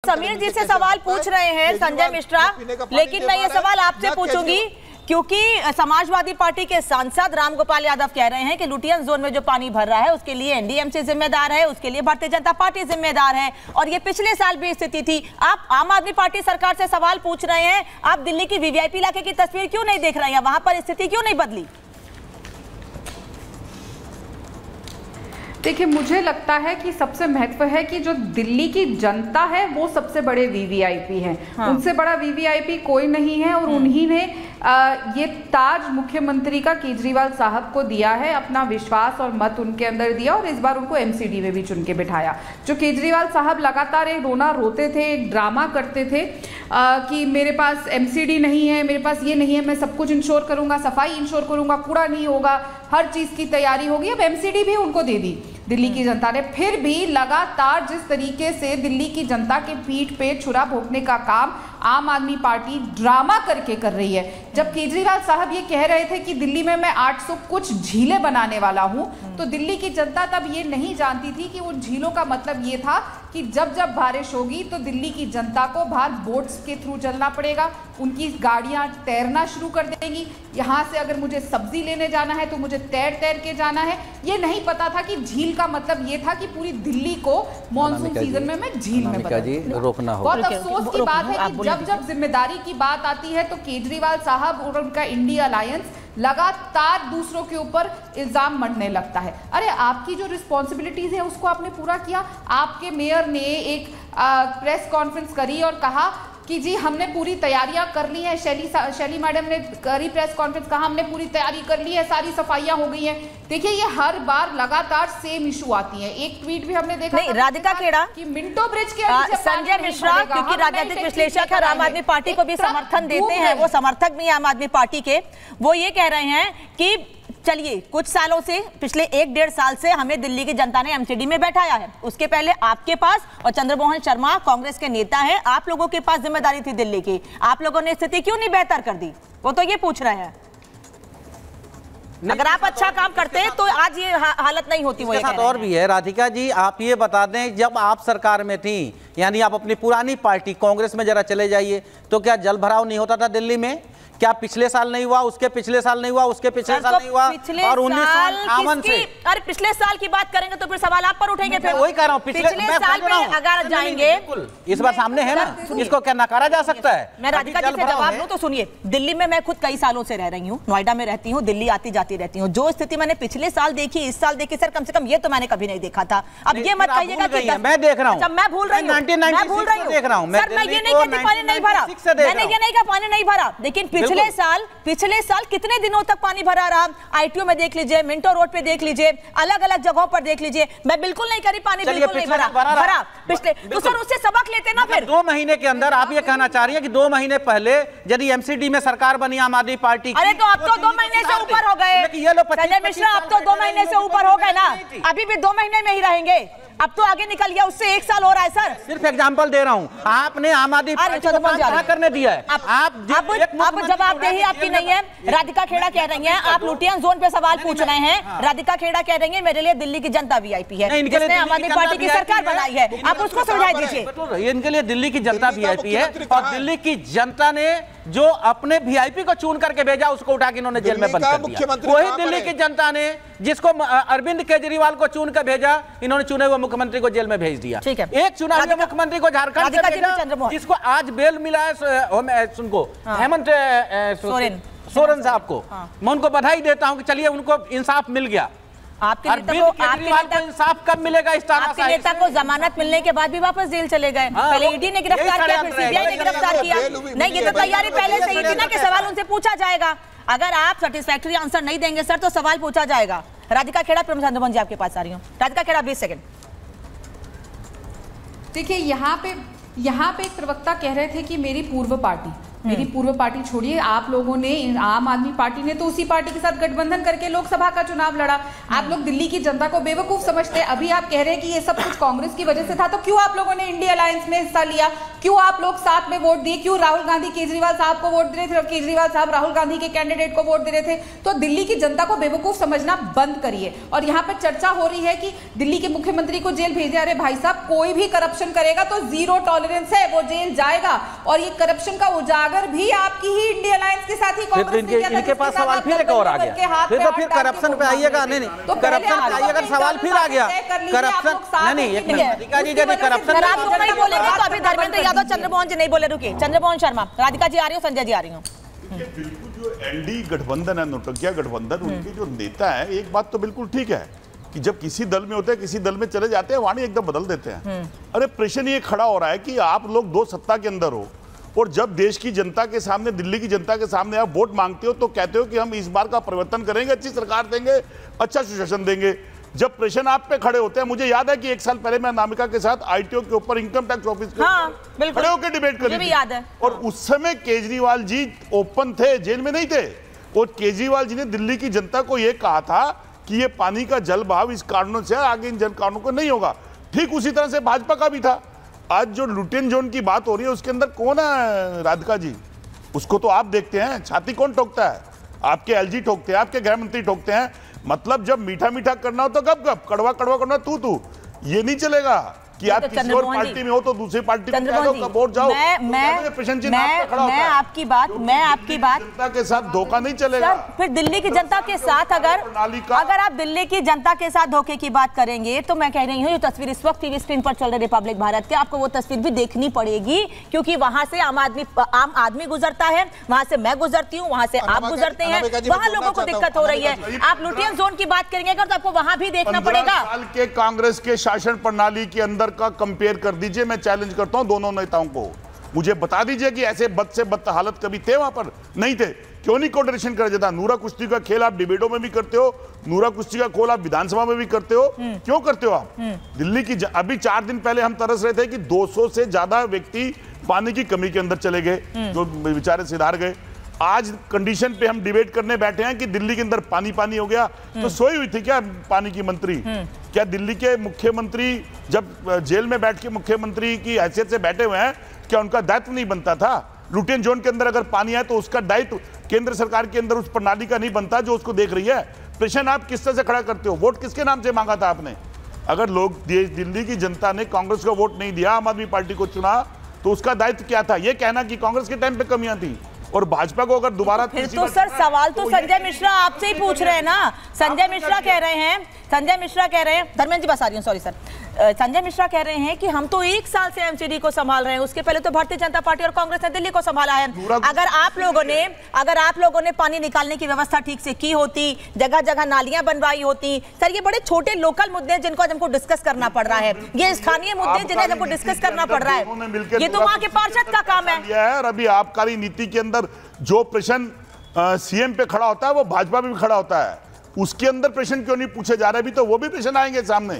समीर जी से सवाल पूछ रहे हैं संजय मिश्रा, लेकिन मैं ये सवाल आपसे पूछूंगी क्योंकि समाजवादी पार्टी के सांसद रामगोपाल यादव कह रहे हैं कि लुटियन जोन में जो पानी भर रहा है उसके लिए एनडीएमसी जिम्मेदार है, उसके लिए भारतीय जनता पार्टी जिम्मेदार है, और ये पिछले साल भी स्थिति थी। आप आम आदमी पार्टी सरकार से सवाल पूछ रहे हैं, आप दिल्ली की वीवीआईपी इलाके की तस्वीर क्यों नहीं देख रहे हैं? वहां पर स्थिति क्यों नहीं बदली? देखिए, मुझे लगता है कि सबसे महत्व है कि जो दिल्ली की जनता है वो सबसे बड़े वीवीआईपी हैं। हाँ। उनसे बड़ा वीवीआईपी कोई नहीं है, और उन्हीं ने ये ताज मुख्यमंत्री का केजरीवाल साहब को दिया है, अपना विश्वास और मत उनके अंदर दिया, और इस बार उनको एमसीडी में भी चुन के बिठाया। जो केजरीवाल साहब लगातार एक रोना रोते थे, एक ड्रामा करते थे कि मेरे पास एमसीडी नहीं है, मेरे पास ये नहीं है, मैं सब कुछ इंश्योर करूंगा, सफाई इंश्योर करूंगा, कूड़ा नहीं होगा, हर चीज की तैयारी होगी। अब एमसीडी भी उनको दे दी दिल्ली की जनता ने। फिर भी लगातार जिस तरीके से दिल्ली की जनता के पीठ पे छुरा भोंकने का काम आम आदमी पार्टी ड्रामा करके कर रही है। जब केजरीवाल साहब ये कह रहे थे कि दिल्ली में मैं 800 कुछ झीलें बनाने वाला हूं, तो दिल्ली की जनता तब ये नहीं जानती थी कि उन झीलों का मतलब ये था कि जब जब बारिश होगी तो दिल्ली की जनता को बाहर बोट्स के थ्रू चलना पड़ेगा, उनकी गाड़ियां तैरना शुरू कर देंगी। यहाँ से अगर मुझे सब्जी लेने जाना है तो मुझे तैर तैर के जाना है। ये नहीं पता था कि झील का मतलब ये था कि पूरी दिल्ली को मॉनसून सीजन में मैं झील में रोकना होगा। बहुत अफसोस की बात है कि जब जब जिम्मेदारी की बात आती है तो केजरीवाल साहब और उनका इंडिया अलायंस लगातार दूसरों के ऊपर इल्जाम मढ़ने लगता है। अरे आपकी जो रिस्पॉन्सिबिलिटीज है उसको आपने पूरा किया। आपके मेयर ने एक प्रेस कॉन्फ्रेंस करी और कहा कि जी हमने पूरी तैयारियां कर ली हैं। शैली मैडम ने करी प्रेस कॉन्फ्रेंस, कहा हमने पूरी तैयारी कर ली है, सारी सफाइयां हो गई हैं। देखिए, ये हर बार लगातार सेम इशू आती है। एक ट्वीट भी हमने देखा नहीं, राधिका खेड़ा कि मिंटो ब्रिज के संजय मिश्रा क्योंकि राजनीतिक विश्लेषक है, आम आदमी पार्टी को भी समर्थन देते हैं, वो समर्थक भी आम आदमी पार्टी के, वो ये कह रहे हैं कि चलिए कुछ सालों से, पिछले 1-1.5 साल से हमें दिल्ली की जनता ने एमसीडी में बैठाया है। उसके पहले आपके पास और चंद्रमोहन शर्मा कांग्रेस के नेता हैं, आप लोगों के पास जिम्मेदारी थी दिल्ली की, आप लोगों ने स्थिति क्यों नहीं बेहतर कर दी? वो तो ये पूछ रहे हैं। अगर आप अच्छा काम करते तो आज ये हालत नहीं होती। वो साथ और भी है राधिका जी, आप ये बता दें, जब आप सरकार में थी, यानी आप अपनी पुरानी पार्टी कांग्रेस में जरा चले जाइए, तो क्या जल भराव नहीं होता था दिल्ली में? क्या पिछले साल नहीं हुआ, उसके पिछले साल नहीं हुआ, उसके पिछले साल नहीं हुआ, और 1951 से? अरे पिछले साल की बात करेंगे तो फिर सवाल आप पर उठेंगे। फिर वही कह रहा हूँ, पिछले साल में अगर जाएंगे, इस बार सामने है ना, इसको क्या नकारा जा सकता है? मैं राधिका जी से जवाब दूं तो सुनिए, दिल्ली में मैं खुद कई सालों से रह रही हूँ, नोएडा में रहती हूँ, दिल्ली आती जाती रहती हूँ। जो स्थिति मैंने पिछले साल देखी, इस साल देखी, सर कम से कम ये तो मैंने कभी नहीं देखा था। अब ये मत कहिएगा कि मैं देख रहा हूँ, मैं भूल रही हूँ, मैं भूल रही हूँ, देख रहा हूँ। सर मैं ये नहीं कहती पानी नहीं भरा, मैंने ये नहीं कहा पानी नहीं भरा, लेकिन पिछले साल कितने दिनों तक पानी भरा रहा? आईटीओ में देख लीजिए, मिंटो रोड पे देख लीजिए, अलग अलग जगहों पर देख लीजिए। मैं बिल्कुल नहीं करी पानी बिल्कुल नहीं भरा पिछले, तो सर उससे सबक लेते ना। फिर 2 महीने के अंदर आप ये कहना चाह रही हैं कि 2 महीने पहले यदि एमसीडी में सरकार बनी आम आदमी पार्टी, अरे तो अब तो 2 महीने से ऊपर हो गए संजय मिश्रा, अब तो 2 महीने से ऊपर हो गए ना, अभी भी 2 महीने में ही रहेंगे, अब तो आगे निकल गया, उससे 1 साल हो रहा है। सर सिर्फ एग्जांपल दे रहा हूं, आपने आम आदमी पार्टी को काम करने दिया है। अब जवाबदेही आपकी नहीं है। राधिका खेड़ा कह रही हैं आप लुटियन जोन पे सवाल पूछ रहे हैं, राधिका खेड़ा कह रही है मेरे लिए दिल्ली की जनता वीआईपी है, जिसने आम आदमी पार्टी की सरकार बनाई है, आप उसको सुझाव दीजिए। इनके लिए दिल्ली की जनता वीआईपी है, और दिल्ली की जनता ने जो अपने वीआईपी को चुन करके भेजा उसको उठा के इन्होंने जेल में बंद कर दिया। वही दिल्ली की जनता ने जिसको अरविंद केजरीवाल को चुन कर भेजा, इन्होंने चुने हुए मुख्यमंत्री को जेल में भेज दिया। एक चुने हुए मुख्यमंत्री को झारखंड से भेजा, जिसको आज बेल मिला है, उनको हेमंत सोरेन साहब को, मैं उनको बधाई देता हूं कि चलिए उनको इंसाफ मिल गया। आपके नेता को इंसाफ कब मिलेगा? आपके नेता को जमानत मिलने के बाद भी वापस जेल चले गए। पहले ईडी ने गिरफ्तार किया, फिर सीबीआई ने गिरफ्तार किया। नहीं, ये तो तैयारी पहले से ही थी ना कि सवाल उनसे पूछा जाएगा। अगर आप सेटिस्फैक्टरी आंसर नहीं देंगे सर तो सवाल पूछा जाएगा। राधिका खेड़ा, चंद्रमोहन जी आपके पास आ रही हूँ। राधिका खेड़ा 20 सेकंड। देखिए, यहाँ पे एक प्रवक्ता कह रहे थे कि मेरी पूर्व पार्टी छोड़िए, आप लोगों ने, आम आदमी पार्टी ने तो उसी पार्टी के साथ गठबंधन करके लोकसभा का चुनाव लड़ा। आप लोग दिल्ली की जनता को बेवकूफ समझते हैं। अभी आप कह रहे हैं कि ये सब कुछ कांग्रेस की वजह से था, तो क्यों आप लोगों ने इंडिया अलायंस में हिस्सा लिया? क्यों आप लोग साथ में वोट दिए, क्यों राहुल गांधी केजरीवाल साहब को वोट दे रहे थे और केजरीवाल साहब राहुल गांधी के कैंडिडेट को वोट दे रहे थे। तो दिल्ली की जनता को बेवकूफ समझना बंद करिए। और यहाँ पर चर्चा हो रही है कि दिल्ली के मुख्यमंत्री को जेल भेज दिया। अरे भाई साहब, कोई भी करप्शन करेगा तो जीरो टॉलरेंस है, वो जेल जाएगा। और ये करप्शन का उजागर भी आपकी ही इंडिया अलायंस के साथ ही कांग्रेस ने किया था। इनके पास सवाल फिर एक और आ गया, फिर करप्शन पे आइएगा। नहीं करप्शन पे आइएगा, सवाल फिर आ गया करप्शन। नहीं एक मिनट राधिका जी, यदि करप्शन आप लोग नहीं बोलेंगे तो अभी धर्मेंद्र यादव, चंद्रमोहन जी नहीं बोले, रुकिए। चंद्रमोहन शर्मा, राधिका जी आ रही हो, संजय जी आ रही हो। बिल्कुल जो एनडी गठबंधन है, नौटंकिया गठबंधन, उनके जो नेता है, एक बात तो बिल्कुल ठीक है कि जब किसी दल में होते हैं, किसी दल में चले जाते हैं, वाणी एकदम बदल देते हैं। अरे प्रश्न ये खड़ा हो रहा है कि आप लोग दो सत्ता के अंदर हो और जब देश की जनता के सामने, दिल्ली की जनता के सामने आप वोट मांगते हो तो कहते हो कि हम इस बार का परिवर्तन करेंगे, अच्छी सरकार देंगे, अच्छा सुशासन देंगे। जब प्रश्न आप पे खड़े होते हैं, मुझे याद है कि एक साल पहले मैं अनामिका के साथ आईटीओ के ऊपर, इनकम टैक्स ऑफिस के खड़े होकर डिबेट कर रही थी। और उस समय केजरीवाल जी ओपन थे, जेल में नहीं थे। और केजरीवाल जी ने दिल्ली की जनता को यह कहा था कि ये पानी का जल बहाव इस कारणों से, आगे इन जल कारणों को नहीं होगा। ठीक उसी तरह से भाजपा का भी था। आज जो लुटेन जोन की बात हो रही है, उसके अंदर कौन है राधिका जी? उसको तो आप देखते हैं, छाती कौन ठोकता है? आपके एलजी ठोकते हैं, आपके गृह मंत्री ठोकते हैं। मतलब जब मीठा मीठा करना हो तो गप गप, कड़वा कड़वा करना तू। ये नहीं चलेगा कि आप किसी और पार्टी में हो तो दूसरी पार्टी में वोट जाओ। मैं आपकी बात जनता के साथ धोखा नहीं चलेगा। फिर दिल्ली की जनता के साथ अगर आप दिल्ली की जनता के साथ धोखे की बात करेंगे तो मैं कह रही हूँ, ये तस्वीर इस वक्त टीवी स्क्रीन पर चल रही रिपब्लिक भारत के, आपको वो तस्वीर भी देखनी पड़ेगी क्योंकि वहां से आम आदमी गुजरता है, वहां से मैं गुजरती हूँ, वहां से आप गुजरते हैं, वहां लोगों को दिक्कत हो रही है। आप लुटियन जोन की बात करेंगे अगर तो आपको वहां भी देखना पड़ेगा। साल के कांग्रेस के शासन प्रणाली के अंदर का कंपेयर कर दीजिए। मैं चैलेंज करता हूं दोनों नेताओं को, मुझे बता दीजिए कि ऐसे बद से बद हालत कभी थे वहां पर? नहीं थे। क्यों नहीं कोऑर्डिनेशन कर जाता? नूरा कुश्ती का खेल आप डिबेटों में भी करते हो, नूरा कुश्ती का खेल आप विधानसभा में भी करते हो, क्यों करते हो आप? दिल्ली की अभी 4 दिन पहले हम तरस रहे थे कि 200 से ज्यादा व्यक्ति पानी की कमी के अंदर चले गए, जो बेचारे सिधार गए। आज कंडीशन पे हम डिबेट करने बैठे हैं कि दिल्ली के अंदर पानी हो गया, तो सोई हुई थी क्या पानी की मंत्री? क्या दिल्ली के मुख्यमंत्री जब जेल में बैठ के मुख्यमंत्री की हैसियत से बैठे हुए हैं, क्या उनका दायित्व नहीं बनता था? लुटेन जोन के अंदर अगर पानी है तो उसका दायित्व केंद्र सरकार के अंदर उस प्रणाली का नहीं बनता जो उसको देख रही है। प्रश्न आप किस तरह से खड़ा करते हो? वोट किसके नाम से मांगा था आपने? अगर लोग दिल्ली की जनता ने कांग्रेस को वोट नहीं दिया, आम आदमी पार्टी को चुना, तो उसका दायित्व क्या था? यह कहना कि कांग्रेस के टाइम पे कमियां थी और भाजपा को अगर दोबारा फिर तो सर सवाल तो संजय मिश्रा आपसे ही पूछ रहे हैं ना। संजय मिश्रा कह रहे हैं, धर्मेंद्र जी बस आ रही हूँ, सॉरी सर। संजय मिश्रा कह रहे हैं कि हम तो 1 साल से एमसीडी को संभाल रहे हैं, उसके पहले तो भारतीय जनता पार्टी और कांग्रेस ने दिल्ली को संभाला है। अगर आप लोगों ने पानी निकालने की व्यवस्था ठीक से की होती, जगह जगह नालियां बनवाई होती। सर ये बड़े छोटे लोकल मुद्दे हैं जिनको हमको डिस्कस करना पड़ रहा है, ये स्थानीय मुद्दे जिन्हें हमको डिस्कस करना पड़ रहा है, ये तो वहां के पार्षद का काम है। अभी आबकारी नीति के अंदर जो प्रश्न सीएम पे खड़ा होता है वो भाजपा में भी खड़ा होता है, उसके अंदर प्रश्न क्यों नहीं पूछे जा रहे? अभी तो वो भी प्रश्न आएंगे सामने।